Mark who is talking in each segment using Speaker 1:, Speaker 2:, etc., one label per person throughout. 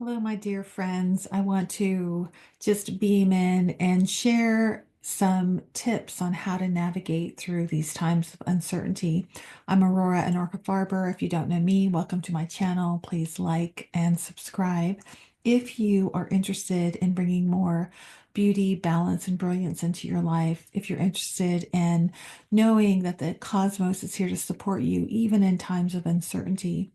Speaker 1: Hello, my dear friends. I want to just beam in and share some tips on how to navigate through these times of uncertainty. I'm Aurora Anorca Farber. If you don't know me, welcome to my channel. Please like and subscribe. If you are interested in bringing more beauty, balance, and brilliance into your life, if you're interested in knowing that the cosmos is here to support you, even in times of uncertainty,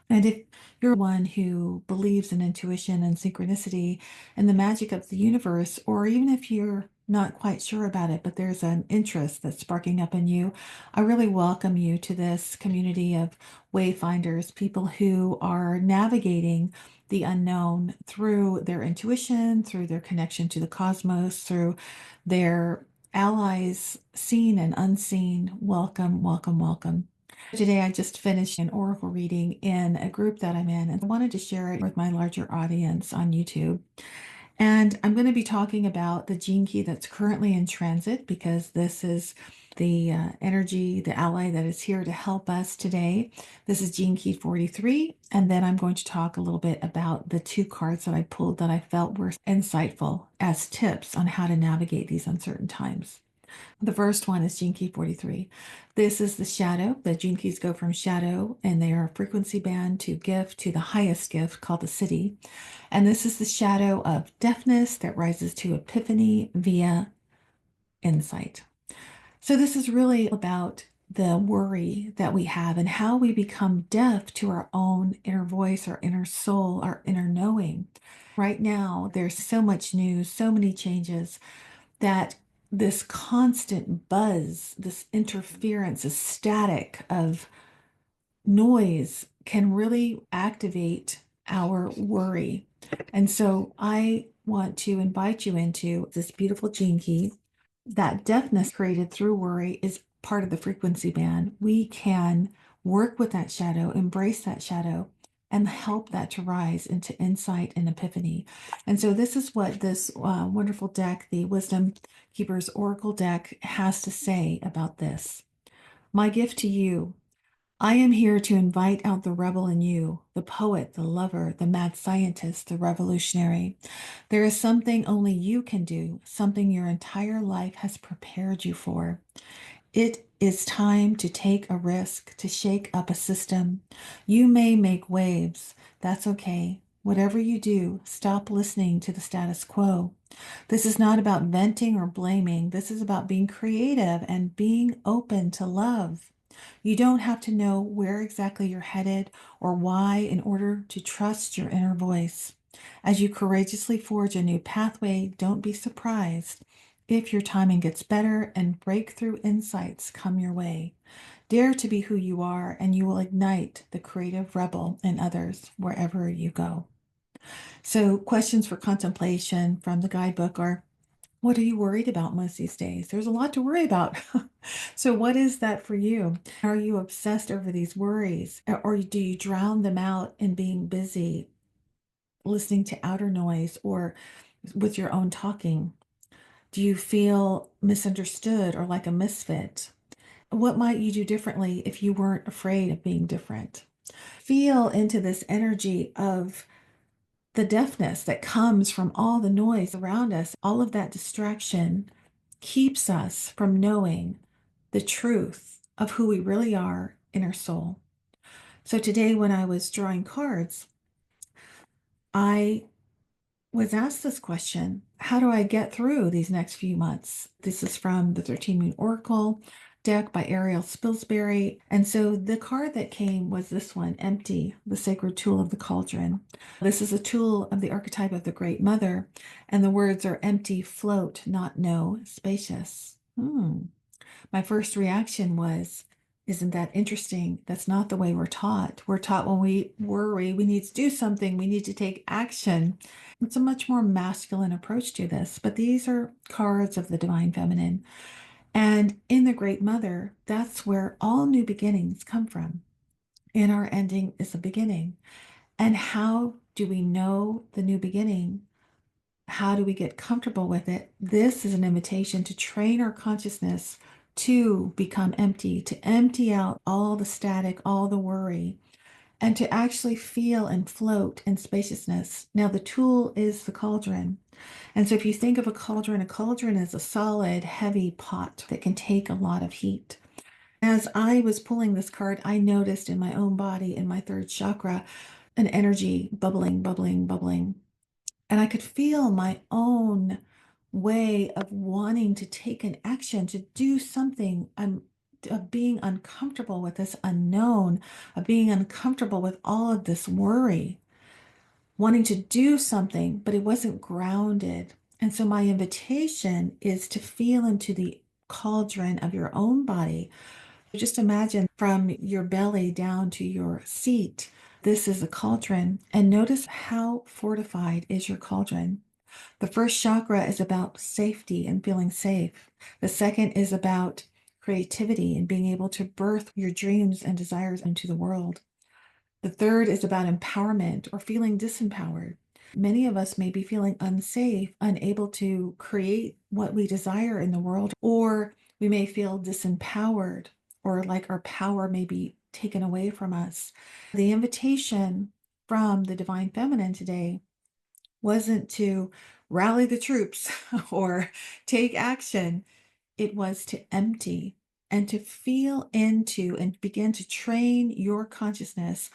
Speaker 1: and if you're one who believes in intuition and synchronicity and the magic of the universe, or even if you're not quite sure about it, but there's an interest that's sparking up in you, I really welcome you to this community of wayfinders, people who are navigating the unknown through their intuition, through their connection to the cosmos, through their allies, seen and unseen. Welcome, welcome, welcome. Today, I just finished an oracle reading in a group that I'm in, and I wanted to share it with my larger audience on YouTube. And I'm going to be talking about the gene key that's currently in transit because this is the energy, the ally that is here to help us today. This is gene key 43. And then I'm going to talk a little bit about the two cards that I pulled that I felt were insightful as tips on how to navigate these uncertain times. The first one is GeneKey 43. This is the shadow. The gene keys go from shadow and they are a frequency band to gift to the highest gift called the city. And this is the shadow of deafness that rises to epiphany via insight. So this is really about the worry that we have and how we become deaf to our own inner voice, our inner soul, our inner knowing. Right now, there's so much news, so many changes that this constant buzz, this interference, this static of noise can really activate our worry. And so I want to invite you into this beautiful gene key. That deafness created through worry is part of the frequency band. We can work with that shadow, embrace that shadow, and help that to rise into insight and epiphany. And so this is what this wonderful deck, the Wisdom Keeper's Oracle deck, has to say about this. My gift to you. I am here to invite out the rebel in you, the poet, the lover, the mad scientist, the revolutionary. There is something only you can do, something your entire life has prepared you for. It is time to take a risk, to shake up a system. You may make waves. That's okay. Whatever you do, stop listening to the status quo. This is not about venting or blaming. This is about being creative and being open to love. You don't have to know where exactly you're headed or why in order to trust your inner voice. As you courageously forge a new pathway, don't be surprised if your timing gets better and breakthrough insights come your way. Dare to be who you are, and you will ignite the creative rebel in others wherever you go. So, questions for contemplation from the guidebook are: what are you worried about most these days? There's a lot to worry about. So, what is that for you? Are you obsessed over these worries? Or do you drown them out in being busy, listening to outer noise, or with your own talking? Do you feel misunderstood or like a misfit? What might you do differently if you weren't afraid of being different? Feel into this energy of the deafness that comes from all the noise around us. All of that distraction keeps us from knowing the truth of who we really are in our soul. So today, when I was drawing cards, I was asked this question: how do I get through these next few months? This is from the 13 Moon Oracle deck by Ariel Spilsbury. And so the card that came was this one: Empty, the sacred tool of the cauldron. This is a tool of the archetype of the Great Mother. And the words are empty, float, not know, spacious. My first reaction was, isn't that interesting? That's not the way we're taught. We're taught when we worry, we need to do something, we need to take action. It's a much more masculine approach to this, but these are cards of the divine feminine. And in the Great Mother, that's where all new beginnings come from. And our ending is a beginning. And how do we know the new beginning? How do we get comfortable with it? This is an invitation to train our consciousness to become empty, to empty out all the static, all the worry, and to actually feel and float in spaciousness. Now, the tool is the cauldron. And so if you think of a cauldron is a solid, heavy pot that can take a lot of heat. As I was pulling this card, I noticed in my own body, in my third chakra, an energy bubbling, bubbling, bubbling. And I could feel my own way of wanting to take an action, to do something. Of being uncomfortable with this unknown, of being uncomfortable with all of this worry, wanting to do something, but it wasn't grounded. And so my invitation is to feel into the cauldron of your own body. Just imagine from your belly down to your seat, this is a cauldron, and notice how fortified is your cauldron. The first chakra is about safety and feeling safe. The second is about creativity and being able to birth your dreams and desires into the world. The third is about empowerment or feeling disempowered. Many of us may be feeling unsafe, unable to create what we desire in the world, or we may feel disempowered, or like our power may be taken away from us. The invitation from the Divine Feminine today wasn't to rally the troops or take action. It was to empty and to feel into and begin to train your consciousness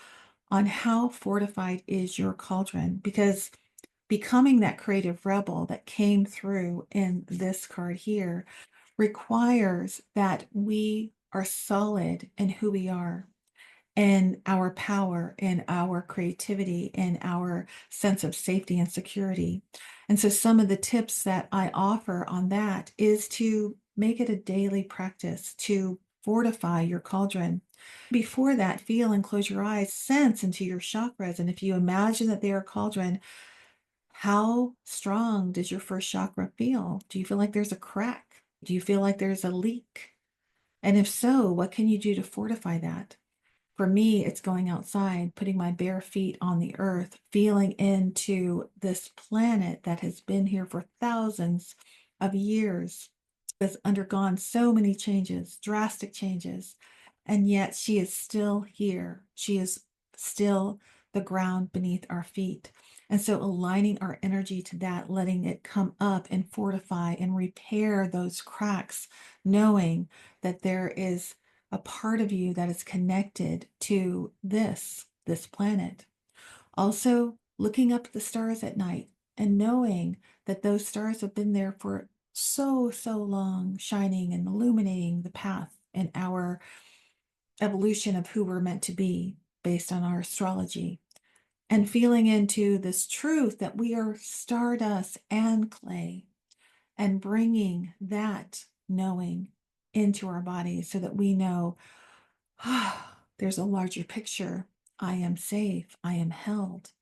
Speaker 1: on how fortified is your cauldron. Because becoming that creative rebel that came through in this card here requires that we are solid in who we are, in our power, in our creativity, in our sense of safety and security. And so some of the tips that I offer on that is to make it a daily practice to fortify your cauldron. Before that, feel and close your eyes, sense into your chakras. And if you imagine that they are a cauldron, how strong does your first chakra feel? Do you feel like there's a crack? Do you feel like there's a leak? And if so, what can you do to fortify that? For me, it's going outside, putting my bare feet on the earth, feeling into this planet that has been here for thousands of years, has undergone so many changes, drastic changes, and yet she is still here. She is still the ground beneath our feet. And so aligning our energy to that, letting it come up and fortify and repair those cracks, knowing that there is a part of you that is connected to this planet. Also, looking up at the stars at night and knowing that those stars have been there for so, so long, shining and illuminating the path in our evolution of who we're meant to be based on our astrology. And feeling into this truth that we are stardust and clay, and bringing that knowing into our bodies so that we know, there's a larger picture. I am safe. I am held.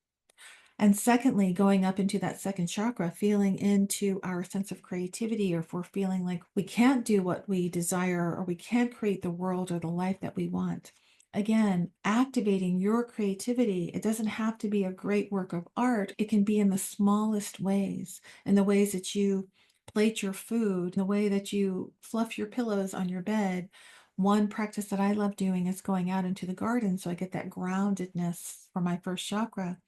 Speaker 1: And secondly, going up into that second chakra, feeling into our sense of creativity, or if we're feeling like we can't do what we desire, or we can't create the world or the life that we want. Again, activating your creativity. It doesn't have to be a great work of art. It can be in the smallest ways, in the ways that you plate your food, in the way that you fluff your pillows on your bed. One practice that I love doing is going out into the garden, so I get that groundedness for my first chakra.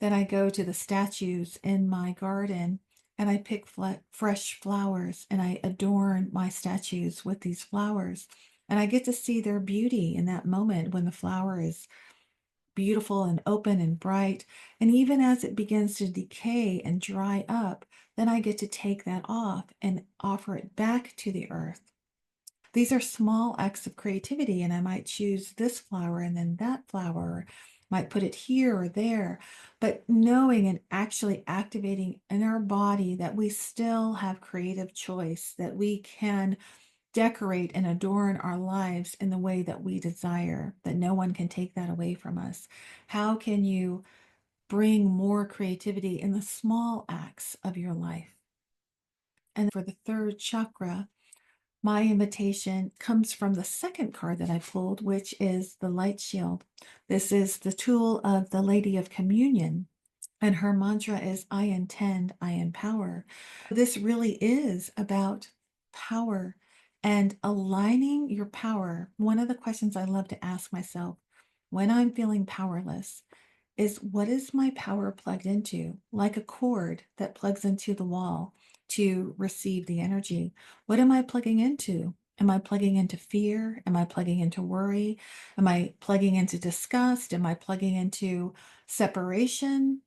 Speaker 1: Then I go to the statues in my garden and I pick fresh flowers and I adorn my statues with these flowers. And I get to see their beauty in that moment when the flower is beautiful and open and bright. And even as it begins to decay and dry up, then I get to take that off and offer it back to the earth. These are small acts of creativity, and I might choose this flower and then that flower, might put it here or there. But knowing and actually activating in our body that we still have creative choice, that we can decorate and adorn our lives in the way that we desire, that no one can take that away from us. How can you bring more creativity in the small acts of your life? And for the third chakra, my invitation comes from the second card that I pulled, which is the light shield. This is the tool of the Lady of Communion, and her mantra is, I intend, I empower. This really is about power and aligning your power. One of the questions I love to ask myself when I'm feeling powerless, is what is my power plugged into? Like a cord that plugs into the wall to receive the energy. What am I plugging into? Am I plugging into fear? Am I plugging into worry? Am I plugging into disgust? Am I plugging into separation?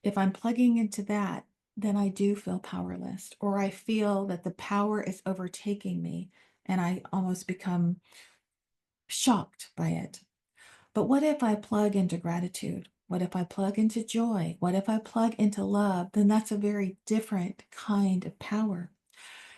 Speaker 1: If I'm plugging into that, then I do feel powerless, or I feel that the power is overtaking me and I almost become shocked by it. But what if I plug into gratitude? What if I plug into joy? What if I plug into love? Then that's a very different kind of power.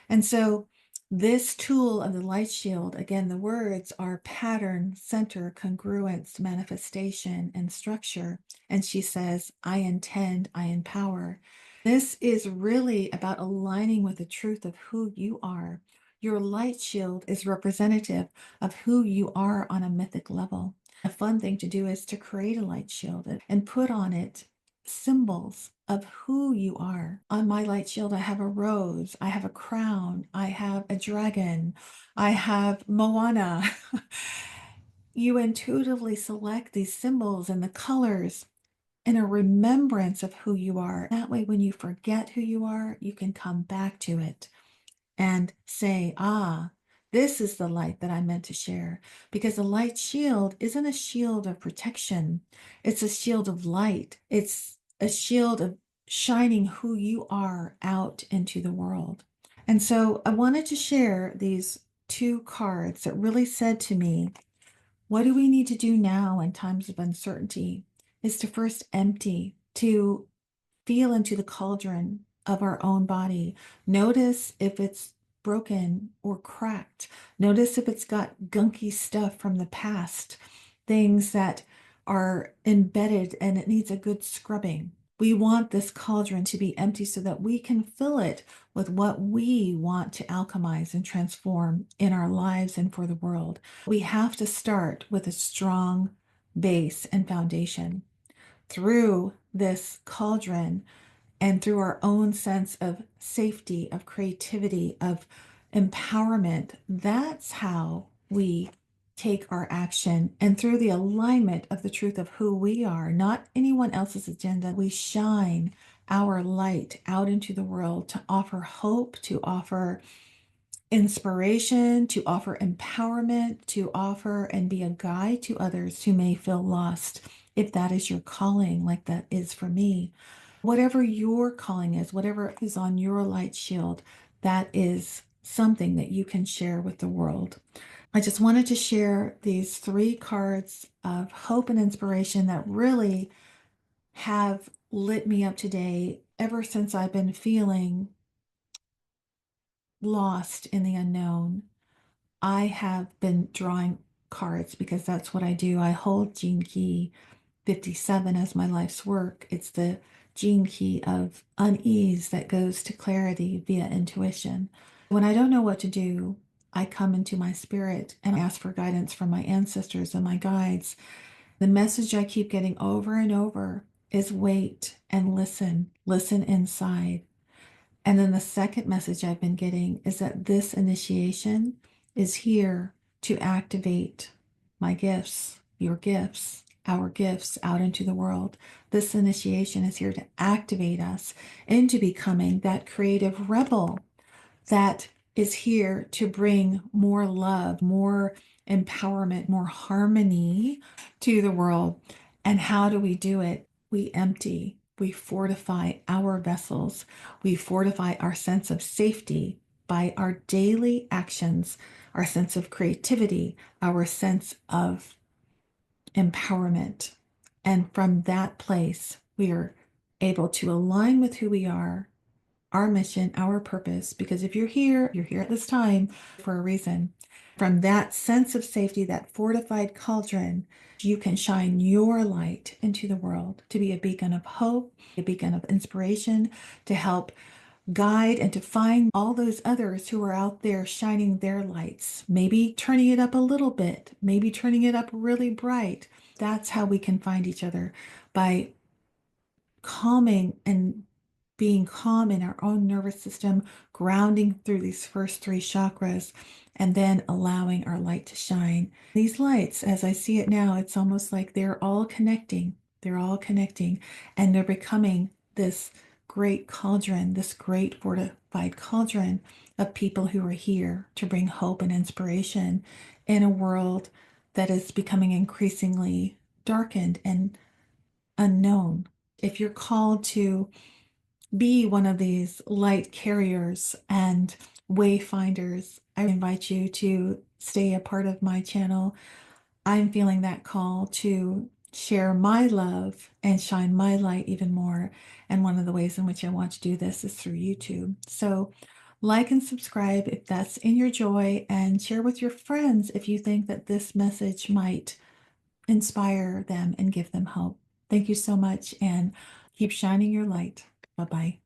Speaker 1: And so, this tool of the light shield, again, the words are pattern, center, congruence, manifestation, and structure. And she says, I intend, I empower. This is really about aligning with the truth of who you are. Your light shield is representative of who you are on a mythic level. A fun thing to do is to create a light shield and put on it symbols of who you are. On my light shield, I have a rose, I have a crown, I have a dragon, I have Moana. You intuitively select these symbols and the colors in a remembrance of who you are. That way, when you forget who you are, you can come back to it and say, ah, this is the light that I meant to share. Because a light shield isn't a shield of protection, it's a shield of light. It's a shield of shining who you are out into the world. And so I wanted to share these two cards that really said to me, what do we need to do now in times of uncertainty? Is to first empty, to feel into the cauldron of our own body. Notice if it's broken or cracked. Notice if it's got gunky stuff from the past, things that are embedded and it needs a good scrubbing. We want this cauldron to be empty so that we can fill it with what we want to alchemize and transform in our lives and for the world. We have to start with a strong base and foundation. Through this cauldron, and through our own sense of safety, of creativity, of empowerment, that's how we take our action. And through the alignment of the truth of who we are, not anyone else's agenda, we shine our light out into the world to offer hope, to offer inspiration, to offer empowerment, to offer and be a guide to others who may feel lost, if that is your calling, like that is for me. Whatever your calling is, whatever is on your light shield, that is something that you can share with the world. I just wanted to share these three cards of hope and inspiration that really have lit me up today ever since I've been feeling lost in the unknown. I have been drawing cards because that's what I do. I hold GeneKey 57 as my life's work. It's the gene key of unease that goes to clarity via intuition. When I don't know what to do, I come into my spirit and ask for guidance from my ancestors and my guides. The message I keep getting over and over is wait and listen, listen inside. And then the second message I've been getting is that this initiation is here to activate my gifts, your gifts, our gifts out into the world. This initiation is here to activate us into becoming that creative rebel that is here to bring more love, more empowerment, more harmony to the world. And how do we do it? We empty, we fortify our vessels, we fortify our sense of safety by our daily actions, our sense of creativity, our sense of empowerment. And from that place, we are able to align with who we are, our mission, our purpose, because if you're here at this time for a reason. From that sense of safety, that fortified cauldron, you can shine your light into the world to be a beacon of hope, a beacon of inspiration, to help guide and to find all those others who are out there shining their lights, maybe turning it up a little bit, maybe turning it up really bright. That's how we can find each other, by calming and being calm in our own nervous system, grounding through these first three chakras, and then allowing our light to shine. These lights, as I see it now, it's almost like they're all connecting. They're all connecting, and they're becoming this great cauldron, this great fortified cauldron of people who are here to bring hope and inspiration in a world that is becoming increasingly darkened and unknown. If you're called to be one of these light carriers and wayfinders, I invite you to stay a part of my channel. I'm feeling that call to share my love and shine my light even more. And one of the ways in which I want to do this is through YouTube. So like and subscribe if that's in your joy, and share with your friends if you think that this message might inspire them and give them hope. Thank you so much, and keep shining your light. Bye-bye.